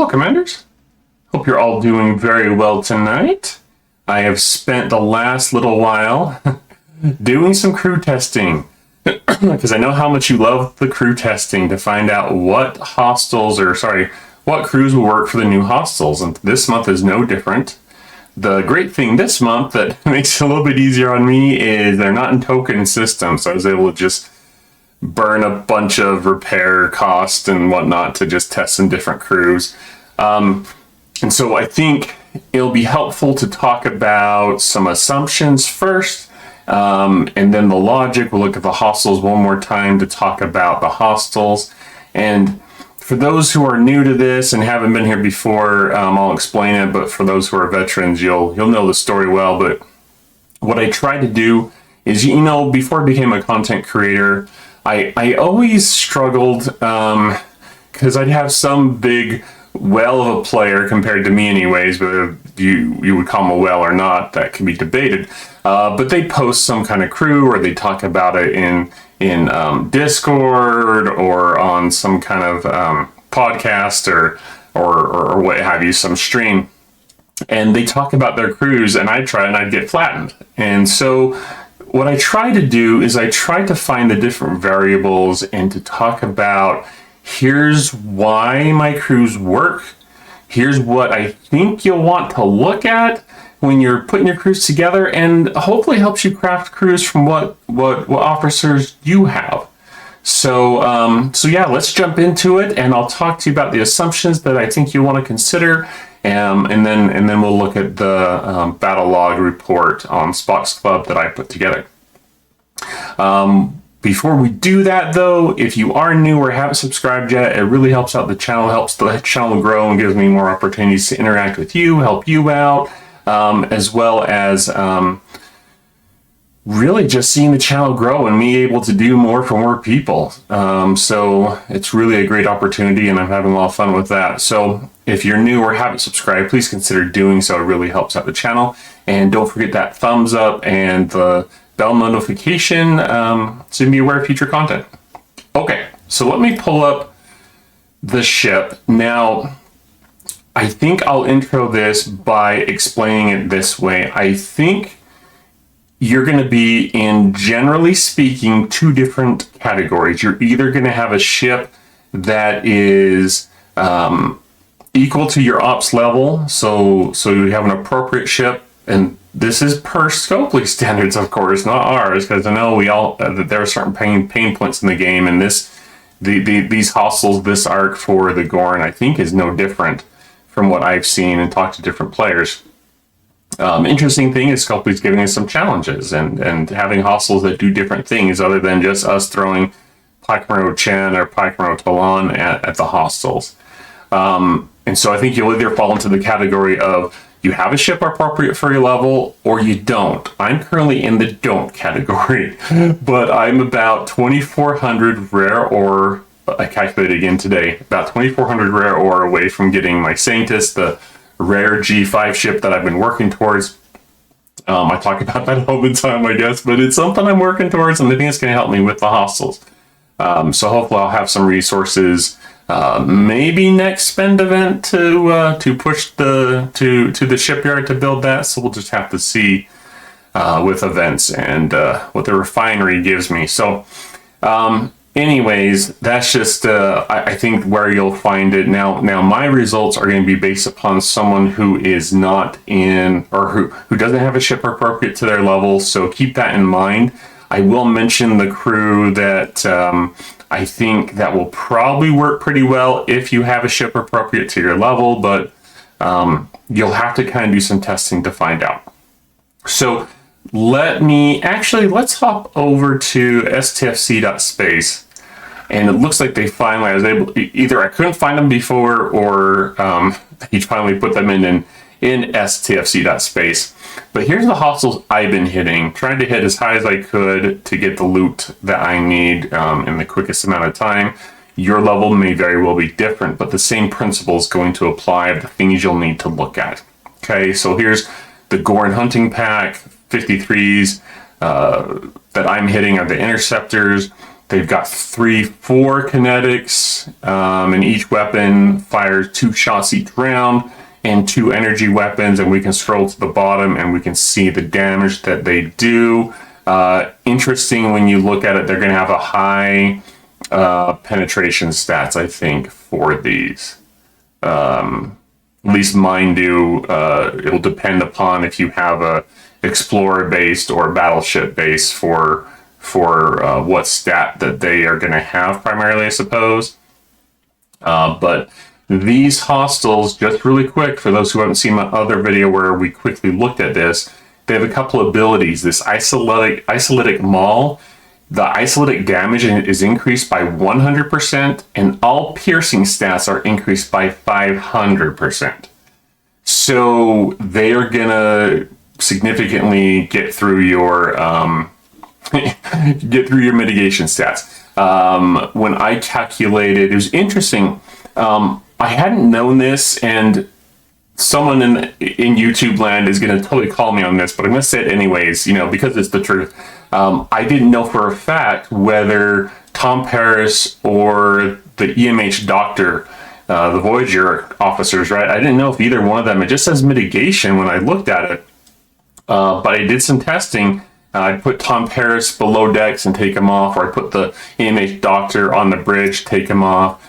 Hello, Commanders. Hope you're all doing very well tonight. I have spent the last little while doing some crew testing because I know how much you love the crew testing to find out what what crews will work for the new hostels. And this month is no different. The great thing this month that makes it a little bit easier on me is they're not in token systems. So I was able to just burn a bunch of repair costs and whatnot to just test some different crews. And so I think it'll be helpful to talk about some assumptions first, and then the logic. We'll look at the hostels one more time to talk about the hostels. And for those who are new to this and haven't been here before, I'll explain it. But for those who are veterans, you'll know the story well. But what I try to do is, before I became a content creator, I always struggled because I'd have some big whale of a player compared to me anyways, whether you would call them a whale or not, that can be debated. But they post some kind of crew, or they talk about it in Discord or on some kind of podcast or what have you, some stream. And they talk about their crews, and I'd get flattened. And so what I try to do is I try to find the different variables and to talk about, here's why my crews work. Here's what I think you'll want to look at when you're putting your crews together, and hopefully helps you craft crews from what officers you have. So yeah, let's jump into it, and I'll talk to you about the assumptions that I think you want to consider, and then we'll look at the battle log report on Spock's Club that I put together. Before we do that, though, if you are new or haven't subscribed yet, it really helps out the channel, helps the channel grow, and gives me more opportunities to interact with you, help you out, as well as really just seeing the channel grow and me able to do more for more people. So it's really a great opportunity, and I'm having a lot of fun with that. So if you're new or haven't subscribed, please consider doing so. It really helps out the channel. And don't forget that thumbs up and the bell notification to be aware of future content. Okay, so let me pull up the ship. Now, I think I'll intro this by explaining it this way. I think you're going to be in, generally speaking, two different categories. You're either going to have a ship that is equal to your ops level, so you have an appropriate ship, and this is per Scopely standards, of course, not ours, because I know that there are certain pain points in the game, and these hostels, this arc for the Gorn, I think is no different from what I've seen and talked to different players. Interesting thing is Scopely's giving us some challenges and having hostels that do different things other than just us throwing Pike Chen or Pike Talon at the hostels. And so I think you'll either fall into the category of you have a ship appropriate for your level, or you don't. I'm currently in the don't category, but I'm about 2,400 rare ore, I calculated again today, about 2,400 rare ore away from getting my Sanctus, the rare G5 ship that I've been working towards. I talk about that all the time, I guess, but it's something I'm working towards, and I think it's going to help me with the hostels. So hopefully I'll have some resources, maybe next spend event to push to the shipyard to build that. So we'll just have to see with events and what the refinery gives me. So anyways, that's just I think where you'll find it. Now my results are going to be based upon someone who is not in, or who doesn't have a ship appropriate to their level, so keep that in mind. I will mention the crew that I think that will probably work pretty well if you have a ship appropriate to your level, but you'll have to kind of do some testing to find out. So let's hop over to STFC.space. And it looks like I was able, either I couldn't find them before, or he finally put them in STFC.space. But here's the hostels I've been hitting, trying to hit as high as I could to get the loot that I need in the quickest amount of time. Your level may very well be different, but the same principle is going to apply of the things you'll need to look at. Okay, so here's the Gorn hunting pack, 53s that I'm hitting are the interceptors. They've got 3-4 kinetics, and each weapon fires 2 shots each round and 2 energy weapons, and we can scroll to the bottom and we can see the damage that they do. Interesting, when you look at it, they're going to have a high penetration stats, I think, for these. At least mine do. It'll depend upon if you have a explorer based or battleship based for what stat that they are going to have primarily, I suppose. But these hostiles, just really quick, for those who haven't seen my other video where we quickly looked at this, they have a couple of abilities. This isolytic maul, the isolytic damage is increased by 100%, and all piercing stats are increased by 500%. So they are going to significantly get through your mitigation stats. When I calculated, it was interesting. I hadn't known this, and someone in YouTube land is going to totally call me on this, but I'm going to say it anyways, because it's the truth. I didn't know for a fact whether Tom Paris or the EMH doctor, the Voyager officers, right? I didn't know if either one of them, it just says mitigation when I looked at it. But I did some testing. I'd put Tom Paris below decks and take him off, or I put the EMH doctor on the bridge, take him off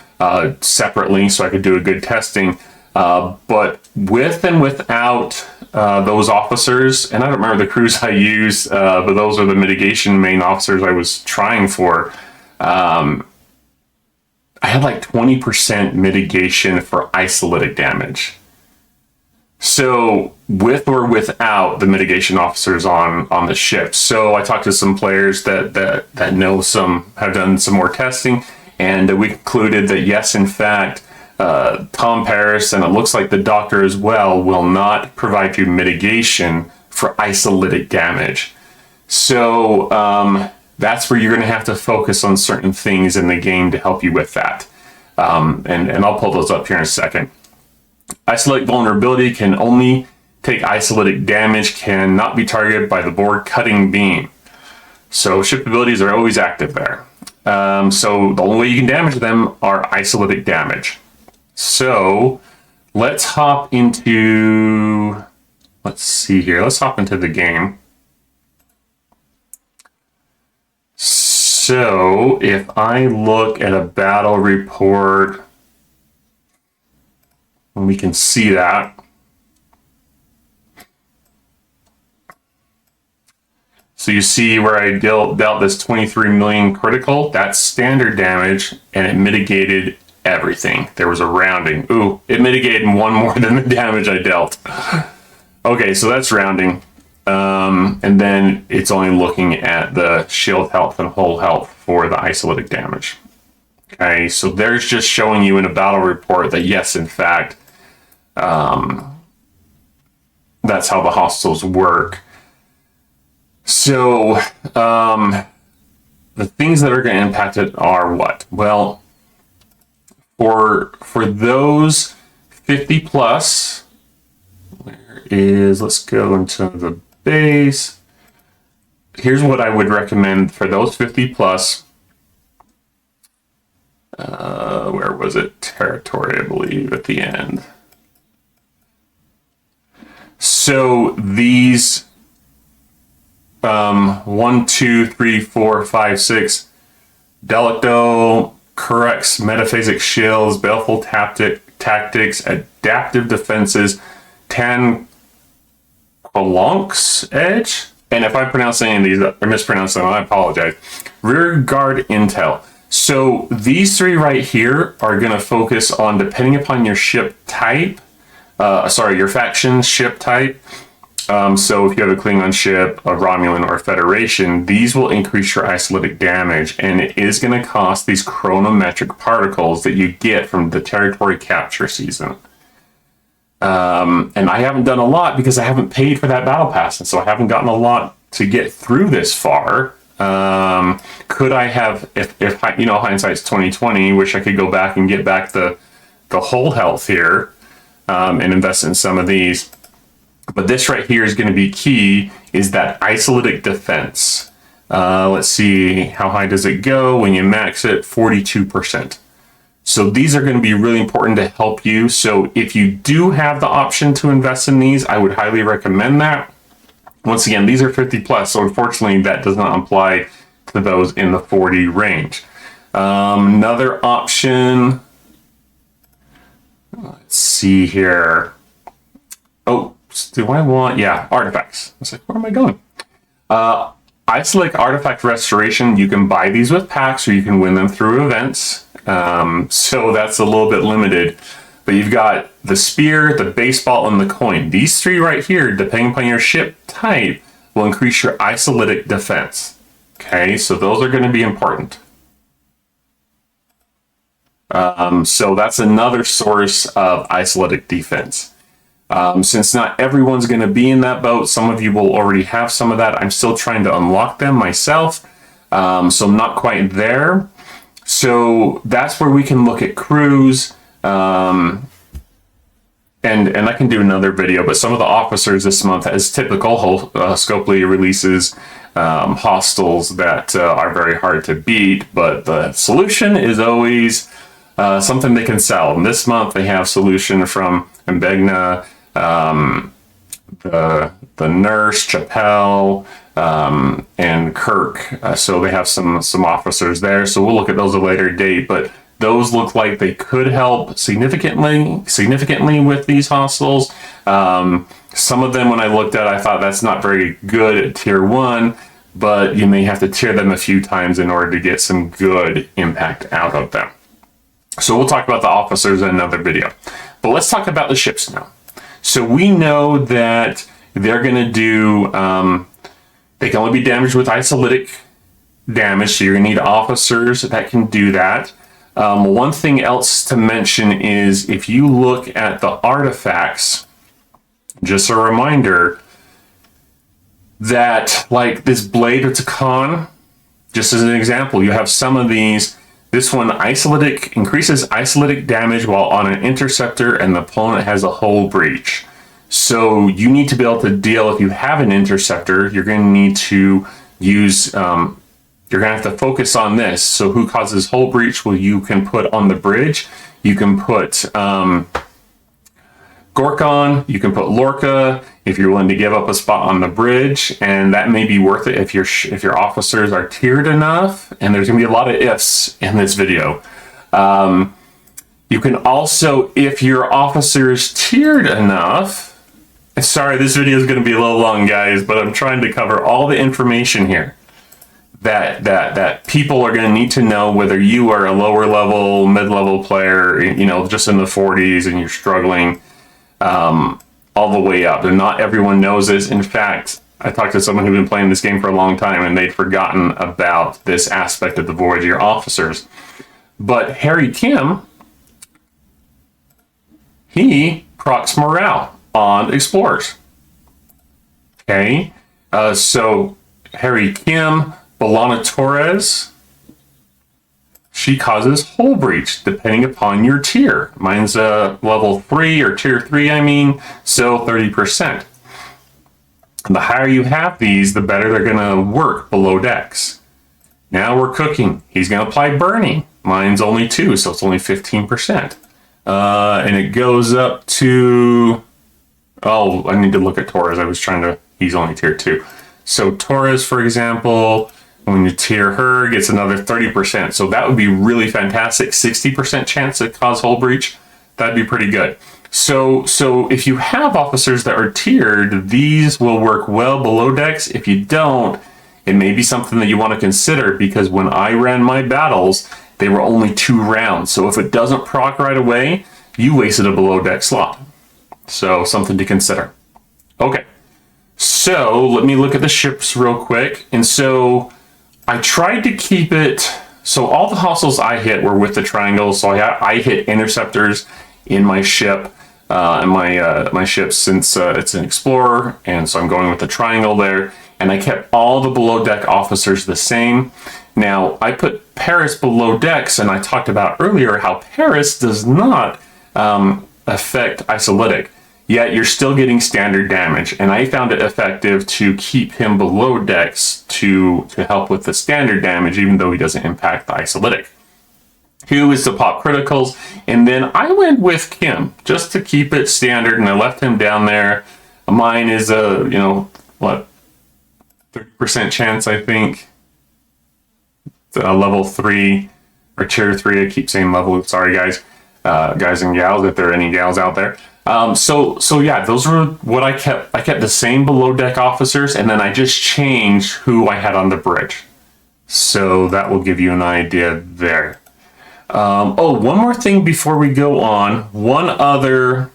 separately so I could do a good testing. But with and without those officers, and I don't remember the crews I used, but those are the mitigation main officers I was trying for. I had like 20% mitigation for isolytic damage. So with or without the mitigation officers on the ship. So I talked to some players that know have done some more testing, and we concluded that yes, in fact, Tom Paris, and it looks like the doctor as well, will not provide you mitigation for isolytic damage. So that's where you're going to have to focus on certain things in the game to help you with that. And I'll pull those up here in a second. Isolytic vulnerability can only take isolytic damage, cannot be targeted by the board cutting beam. So ship abilities are always active there. So the only way you can damage them are isolytic damage. So let's hop into, let's see here. Let's hop into the game. So if I look at a battle report, and we can see that. So you see where I dealt this 23 million critical, that's standard damage, and it mitigated everything. There was a rounding. Ooh, it mitigated one more than the damage I dealt. Okay, so that's rounding. And then it's only looking at the shield health and hull health for the isolytic damage. Okay, so there's just showing you in a battle report that yes, in fact, that's how the hostiles work. So the things that are going to impact it are what? Well, for those 50 plus, let's go into the base. Here's what I would recommend for those 50 plus. Where was it? Territory, I believe, at the end. So these 1, 2, 3, 4, 5, 6 Delicto, Correx, Metaphasic Shields, Baleful Tactics, Adaptive Defenses, Tan Qualonk's Edge, and if I pronounce any of these or mispronounce them, I apologize. Rear Guard Intel. So these three right here are going to focus on, depending upon your ship type, your faction ship type. So if you have a Klingon ship, a Romulan, or a Federation, these will increase your isolytic damage, and it is going to cost these chronometric particles that you get from the territory capture season. And I haven't done a lot because I haven't paid for that battle pass, and so I haven't gotten a lot to get through this far. Could I have, if hindsight's 2020, wish I could go back and get back the whole health here, and invest in some of these. But this right here is going to be key, is that isolytic defense. Let's see, how high does it go when you max it? 42%. So these are going to be really important to help you. So if you do have the option to invest in these, I would highly recommend that. Once again, these are 50 plus, so unfortunately that does not apply to those in the 40 range. Another option, let's see here. Oh, do I want, yeah, artifacts. I was like, where am I going? Isolate artifact restoration. You can buy these with packs or you can win them through events. So that's a little bit limited. But you've got the spear, the baseball, and the coin. These three right here, depending upon your ship type, will increase your isolytic defense. Okay, so those are going to be important. So that's another source of isolytic defense. Since not everyone's going to be in that boat, some of you will already have some of that. I'm still trying to unlock them myself, so I'm not quite there. So that's where we can look at crews, and I can do another video, but some of the officers this month, as typical, Scopely releases hostiles that are very hard to beat, but the solution is always something they can sell. And this month they have solution from Mbegna, the nurse, Chappelle, and Kirk. So they have some officers there. So we'll look at those at a later date, but those look like they could help significantly with these hostiles. Some of them, when I looked at, I thought that's not very good at tier 1, but you may have to tier them a few times in order to get some good impact out of them. So we'll talk about the officers in another video. But let's talk about the ships now. So we know that they're going to do, they can only be damaged with isolytic damage, so you're going to need officers that can do that. One thing else to mention is if you look at the artifacts, just a reminder that like this Blade of Takan, just as an example, you have some of these. This one increases isolytic damage while on an interceptor and the opponent has a hull breach. So you need to be able to deal, if you have an interceptor, you're going to need to use, you're going to have to focus on this. So who causes hull breach? Well, you can put on the bridge. You can put Gorkon, you can put Lorca if you're willing to give up a spot on the bridge, and that may be worth it if your officers are tiered enough. And there's going to be a lot of ifs in this video. You can also, if your officers tiered enough, sorry, this video is going to be a little long, guys, but I'm trying to cover all the information here that people are going to need to know, whether you are a lower level, mid-level player, you know, just in the 40s and you're struggling. All the way up, and not everyone knows this. In fact, I talked to someone who'd been playing this game for a long time and they'd forgotten about this aspect of the Voyager officers. But Harry Kim, he procs morale on explorers. Okay, so Harry Kim, B'Elanna Torres, she causes hull breach depending upon your tier. Mine's level 3 or tier 3, I mean, so 30%. The higher you have these, the better they're going to work below decks. Now we're cooking. He's going to apply burning. Mine's only 2, so it's only 15%. And it goes up to, oh, I need to look at Torres. I was trying to, he's only tier 2. So Torres, for example, when you tier her, gets another 30%. So that would be really fantastic. 60% chance to cause hull breach. That'd be pretty good. So if you have officers that are tiered, these will work well below decks. If you don't, it may be something that you want to consider, because when I ran my battles, they were only 2 rounds. So if it doesn't proc right away, you wasted a below deck slot. So something to consider. Okay. So let me look at the ships real quick. And so I tried to keep it, so all the hostiles I hit were with the triangle. So I hit interceptors in my ship, my ship, since it's an explorer, and so I'm going with the triangle there. And I kept all the below deck officers the same. Now I put Paris below decks, and I talked about earlier how Paris does not affect isolytic. yet you're still getting standard damage. And I found it effective to keep him below Dex to help with the standard damage, even though he doesn't impact the isolytic. 2 is to pop criticals, and then I went with Kim just to keep it standard, and I left him down there. Mine is a, you know, what, 30% chance, I think. Level 3 or tier 3. I keep saying level. Sorry, guys, guys and gals, if there are any gals out there. So yeah, those were what I kept. I kept the same below deck officers, and then I just changed who I had on the bridge. So that will give you an idea there. Oh, one more thing before we go on. One other,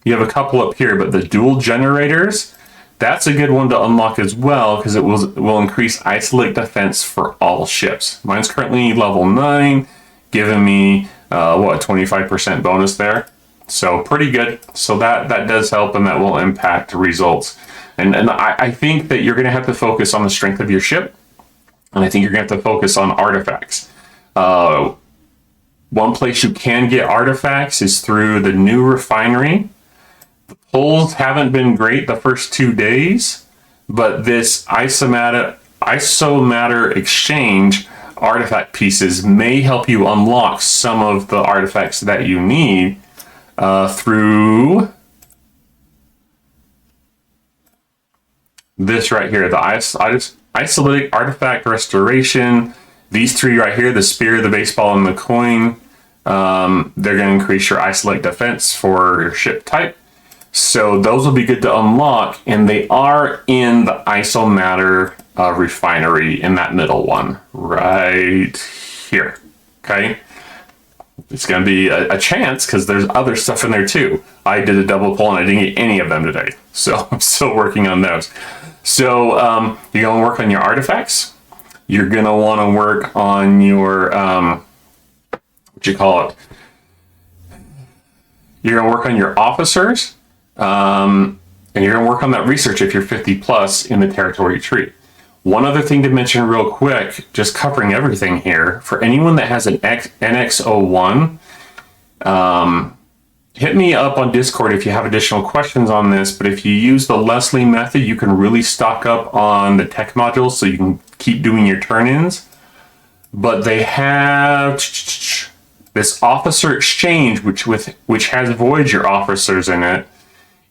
you have a couple up here, but the dual generators, that's a good one to unlock as well, because it will increase isolate defense for all ships. Mine's currently level 9, giving me, what, 25% bonus there. So pretty good. So that does help, and that will impact results. And I think that you're going to have to focus on the strength of your ship, and I think you're going to have to focus on artifacts. One place you can get artifacts is through the new refinery. The pulls haven't been great the first 2 days, but this isomatter exchange artifact pieces may help you unlock some of the artifacts that you need through this right here, the isolytic artifact restoration. These 3 right here, the spear, the baseball, and the coin, they're going to increase your isolate defense for your ship type. So those will be good to unlock, and they are in the isomatter refinery in that middle one right here. Okay. It's going to be a chance because there's other stuff in there too. I did a double pull and I didn't get any of them today. So I'm still working on those. So you're going to work on your artifacts. You're going to want to work on your, what you call it? You're going to work on your officers. And you're going to work on that research if you're 50 plus in the territory tree. One other thing to mention real quick, just covering everything here, for anyone that has an NX01, hit me up on Discord if you have additional questions on this, but if you use the Leslie method, you can really stock up on the tech modules so you can keep doing your turn-ins. But they have this officer exchange, which has Voyager officers in it.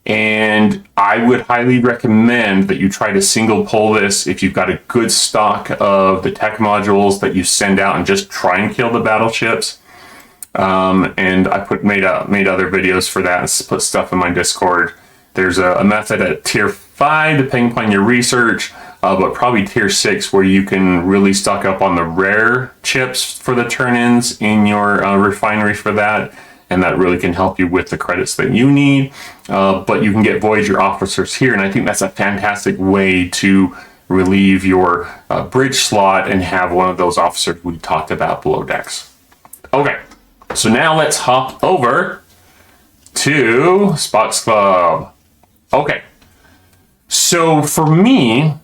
And I would highly recommend that you try to single pull this if you've got a good stock of the tech modules that you send out and just try and kill the battleships. And I made other videos for that and put stuff in my Discord. There's a method at tier 5, depending upon your research, but probably tier 6, where you can really stock up on the rare chips for the turn-ins in your refinery for that. And that really can help you with the credits that you need. But you can get Voyager officers here, and I think that's a fantastic way to relieve your bridge slot and have one of those officers we talked about below decks. Okay, so now let's hop over to Spock's Club. Okay, so for me,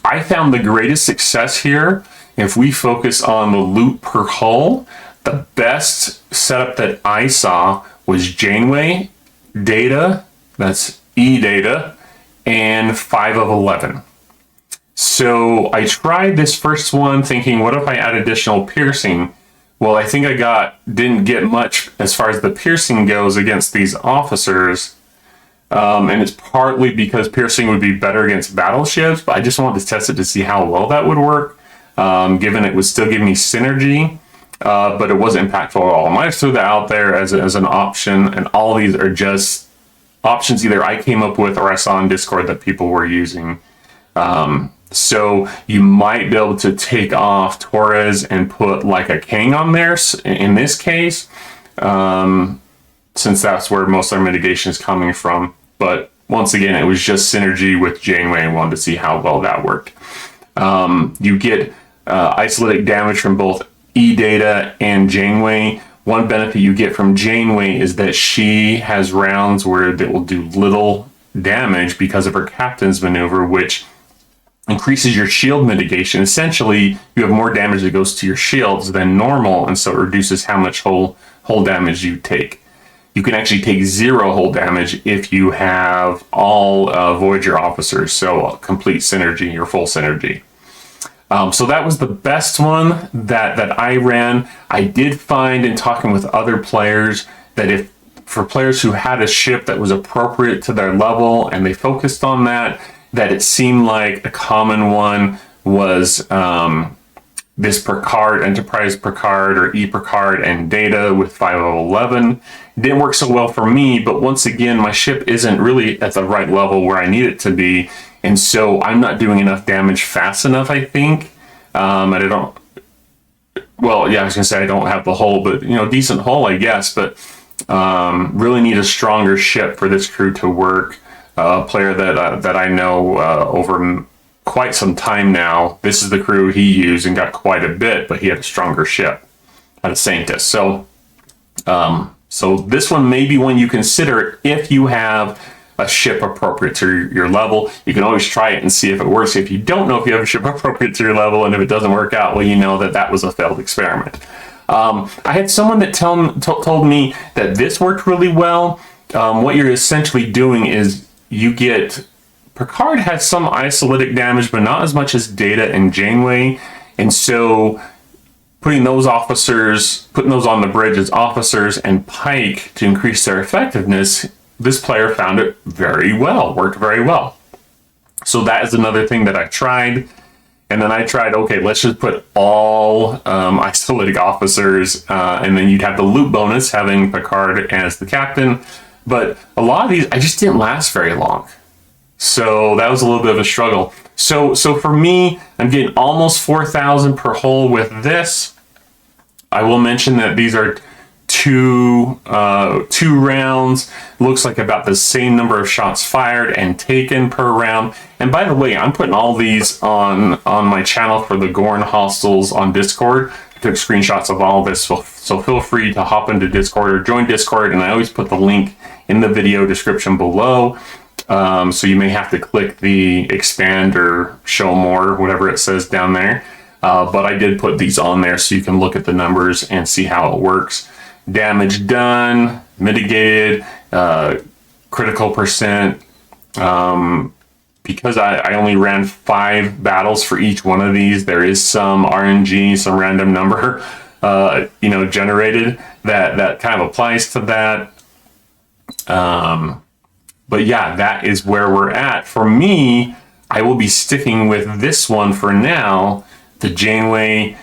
I found the greatest success here if we focus on the loot per hull. The best setup that I saw was Janeway, Data, that's E Data, and 5 of 11. So I tried this first one thinking, what if I add additional piercing? Well, I think didn't get much as far as the piercing goes against these officers. And it's partly because piercing would be better against battleships, but I just wanted to test it to see how well that would work, given it would still give me synergy. But it wasn't impactful at all. I might have threw that out there as an option, and all these are just options either I came up with or I saw on Discord that people were using. So you might be able to take off Torres and put like a Kang on there in this case, since that's where most of our mitigation is coming from. But once again, it was just synergy with Janeway and wanted to see how well that worked. You get isolated damage from both E-Data and Janeway. One benefit you get from Janeway is that she has rounds where they will do little damage because of her captain's maneuver, which increases your shield mitigation. Essentially, you have more damage that goes to your shields than normal, and so it reduces how much hull damage you take. you can actually take 0 hull damage if you have all Voyager officers, so complete synergy or full synergy. So that was the best one that I ran. I did find in talking with other players that if for players who had a ship that was appropriate to their level and they focused on that, that it seemed like a common one was this Picard, Enterprise Picard or E-Picard and Data with 511. It didn't work so well for me, but once again, my ship isn't really at the right level where I need it to be. And so I'm not doing enough damage fast enough, I think. And I don't, well, yeah, I was gonna say I don't have the hull, but you know, decent hull, I guess, but really need a stronger ship for this crew to work. A player that I know over quite some time now, this is the crew he used and got quite a bit, but he had a stronger ship, had a Sanctus. So, so this one may be one you consider if you have a ship appropriate to your level. You can always try it and see if it works. If you don't know if you have a ship appropriate to your level, and if it doesn't work out, well, you know that that was a failed experiment. I had someone that told me that this worked really well. What you're essentially doing is you get, Picard has some isolytic damage, but not as much as Data and Janeway. And so putting those officers, putting those on the bridge as officers and Pike to increase their effectiveness, this player found it very well, worked very well. So that is another thing that I tried. And then I tried, okay, let's just put all isolytic officers, and then you'd have the loop bonus having Picard as the captain. But a lot of these, I just didn't last very long. So that was a little bit of a struggle. So for me, I'm getting almost 4,000 per hull with this. I will mention that these are two rounds. Looks like about the same number of shots fired and taken per round. And by the way, I'm putting all these on my channel for the Gorn Hostels on Discord. I took screenshots of all this, so feel free to hop into Discord or join Discord, and I always put the link in the video description below. So you may have to click the expand or show more, whatever it says down there. But I did put these on there so you can look at the numbers and see how it works. Damage done, mitigated, critical percent. Because I only ran 5 battles for each one of these, there is some RNG, some random number, generated that kind of applies to that. But yeah, that is where we're at. For me, I will be sticking with this one for now, the Janeway,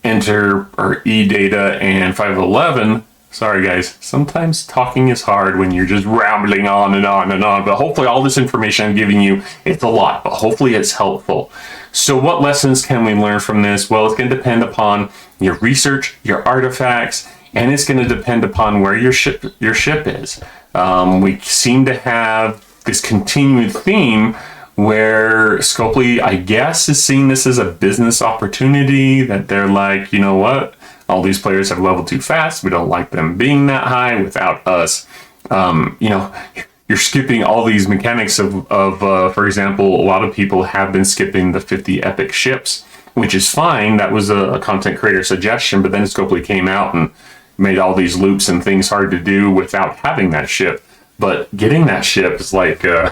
E-Data, and 511. Sorry guys, sometimes talking is hard when you're just rambling on and on and on, but hopefully all this information I'm giving you, it's a lot, but hopefully it's helpful. So what lessons can we learn from this? Well, it's going to depend upon your research, your artifacts, and it's going to depend upon where your ship is. We seem to have this continued theme where Scopely, I guess, is seeing this as a business opportunity, that they're like, you know what? All these players have leveled too fast. We don't like them being that high without us. You're skipping all these mechanics of for example, a lot of people have been skipping the 50 epic ships, which is fine. That was a content creator suggestion, but then Scopely came out and made all these loops and things hard to do without having that ship. But getting that ship is like, I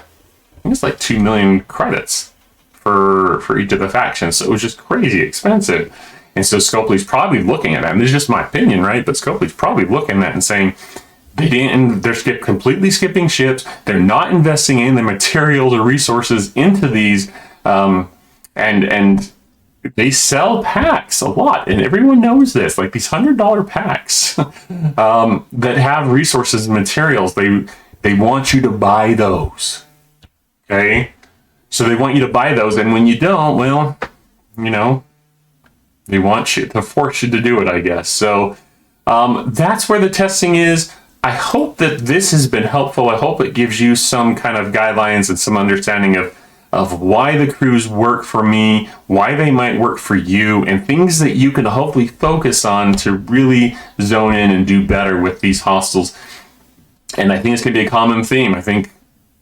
think it's like 2 million credits for each of the factions. So it was just crazy expensive. And so Scopely's probably looking at that, and this is just my opinion, right? But Scopely's probably looking at that and saying, they're completely skipping ships. They're not investing in the materials or resources into these, and they sell packs a lot, and everyone knows this. Like these $100 packs that have resources and materials, they want you to buy those. Okay, so they want you to buy those, and when you don't, well, they want you to force you to do it, I guess. So that's where the testing is. I hope that this has been helpful. I hope it gives you some kind of guidelines and some understanding of why the crews work for me, why they might work for you, and things that you can hopefully focus on to really zone in and do better with these hostels. And I think it's going to be a common theme. I think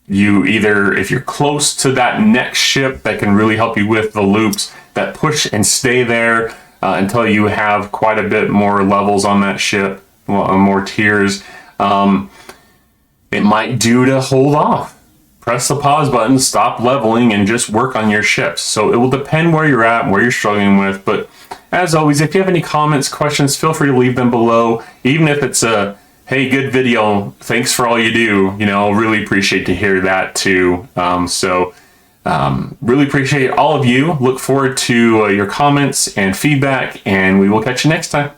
you either, if you're close to that next ship that can really help you with the loops, that push and stay there until you have quite a bit more levels on that ship, more tiers. it might do to hold off. Press the pause button, stop leveling, and just work on your ships. So it will depend where you're at, where you're struggling with. But as always, if you have any comments, questions, feel free to leave them below. Even if it's a, hey, good video, thanks for all you do, you know, really appreciate to hear that too. Really appreciate all of you. Look forward to your comments and feedback, and we will catch you next time.